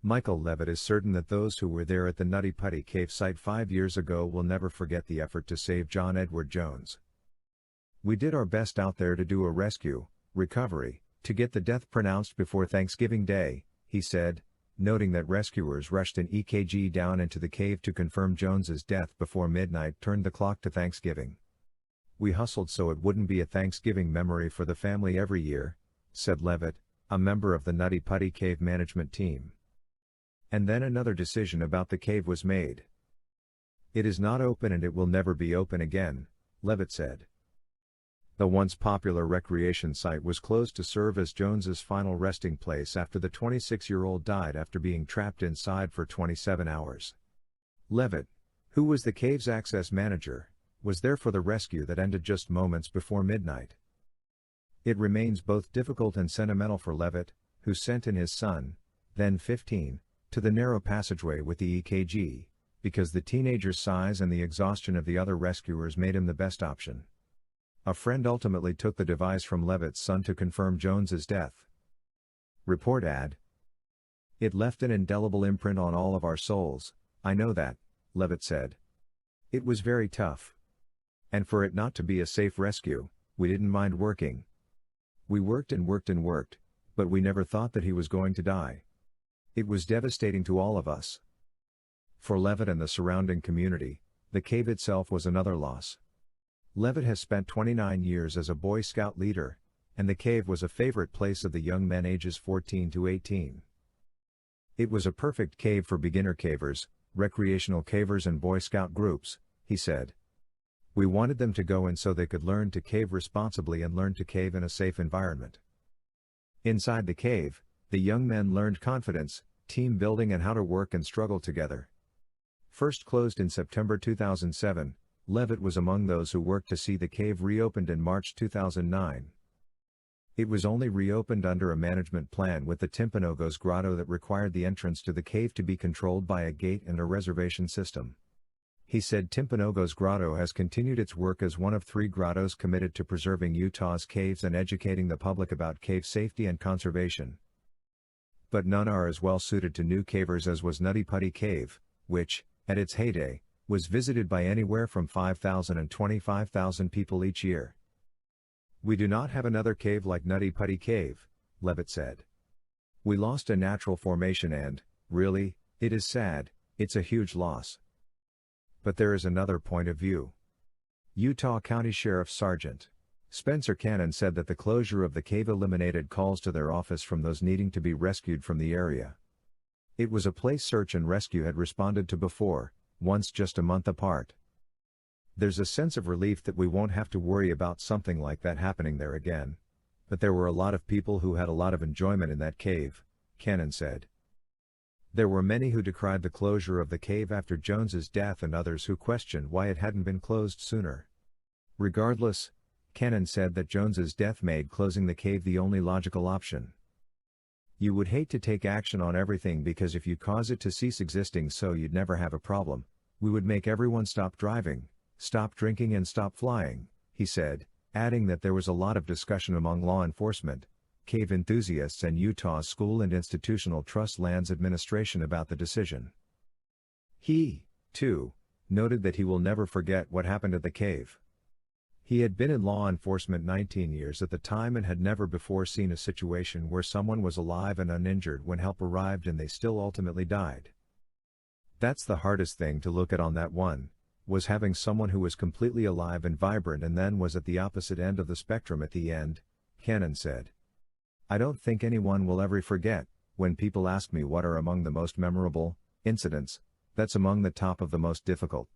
Michael Levitt is certain that those who were there at the Nutty Putty Cave site 5 years ago will never forget the effort to save John Edward Jones. "We did our best out there to do a rescue, recovery, to get the death pronounced before Thanksgiving Day," he said, noting that rescuers rushed an EKG down into the cave to confirm Jones's death before midnight turned the clock to Thanksgiving. "We hustled so it wouldn't be a Thanksgiving memory for the family every year," said Levitt, a member of the Nutty Putty Cave management team. And then another decision about the cave was made. "It is not open and it will never be open again," Levitt said. The once popular recreation site was closed to serve as Jones's final resting place after the 26-year-old died after being trapped inside for 27 hours. Levitt, who was the cave's access manager, was there for the rescue that ended just moments before midnight. It remains both difficult and sentimental for Levitt, who sent in his son, then 15, to the narrow passageway with the EKG, because the teenager's size and the exhaustion of the other rescuers made him the best option. A friend ultimately took the device from Levitt's son to confirm Jones's death. Report ad. "It left an indelible imprint on all of our souls, I know that," Levitt said. "It was very tough. And for it not to be a safe rescue, we didn't mind working. We worked and worked and worked, but we never thought that he was going to die. It was devastating to all of us." For Levitt and the surrounding community, the cave itself was another loss. Levitt has spent 29 years as a Boy Scout leader, and the cave was a favorite place of the young men ages 14 to 18. "It was a perfect cave for beginner cavers, recreational cavers and Boy Scout groups," he said. "We wanted them to go in so they could learn to cave responsibly and learn to cave in a safe environment." Inside the cave, the young men learned confidence, team building and how to work and struggle together. First closed in September 2007, Levitt was among those who worked to see the cave reopened in March 2009. It was only reopened under a management plan with the Timpanogos Grotto that required the entrance to the cave to be controlled by a gate and a reservation system. He said Timpanogos Grotto has continued its work as one of 3 grottos committed to preserving Utah's caves and educating the public about cave safety and conservation. But none are as well suited to new cavers as was Nutty Putty Cave, which, at its heyday, was visited by anywhere from 5,000 and 25,000 people each year. "We do not have another cave like Nutty Putty Cave," Levitt said. "We lost a natural formation and, really, it is sad, it's a huge loss." But there is another point of view. Utah County Sheriff Sergeant Spencer Cannon said that the closure of the cave eliminated calls to their office from those needing to be rescued from the area. It was a place search and rescue had responded to before, once just a month apart. "There's a sense of relief that we won't have to worry about something like that happening there again. But there were a lot of people who had a lot of enjoyment in that cave," Cannon said. There were many who decried the closure of the cave after Jones's death and others who questioned why it hadn't been closed sooner. Regardless, Cannon said that Jones's death made closing the cave the only logical option. "You would hate to take action on everything because if you cause it to cease existing so you'd never have a problem, we would make everyone stop driving, stop drinking and stop flying," he said, adding that there was a lot of discussion among law enforcement, cave enthusiasts and Utah's School and Institutional Trust Lands Administration about the decision. He, too, noted that he will never forget what happened at the cave. He had been in law enforcement 19 years at the time and had never before seen a situation where someone was alive and uninjured when help arrived and they still ultimately died. "That's the hardest thing to look at on that one, was having someone who was completely alive and vibrant and then was at the opposite end of the spectrum at the end," Cannon said. "I don't think anyone will ever forget, when people ask me what are among the most memorable incidents, that's among the top of the most difficult."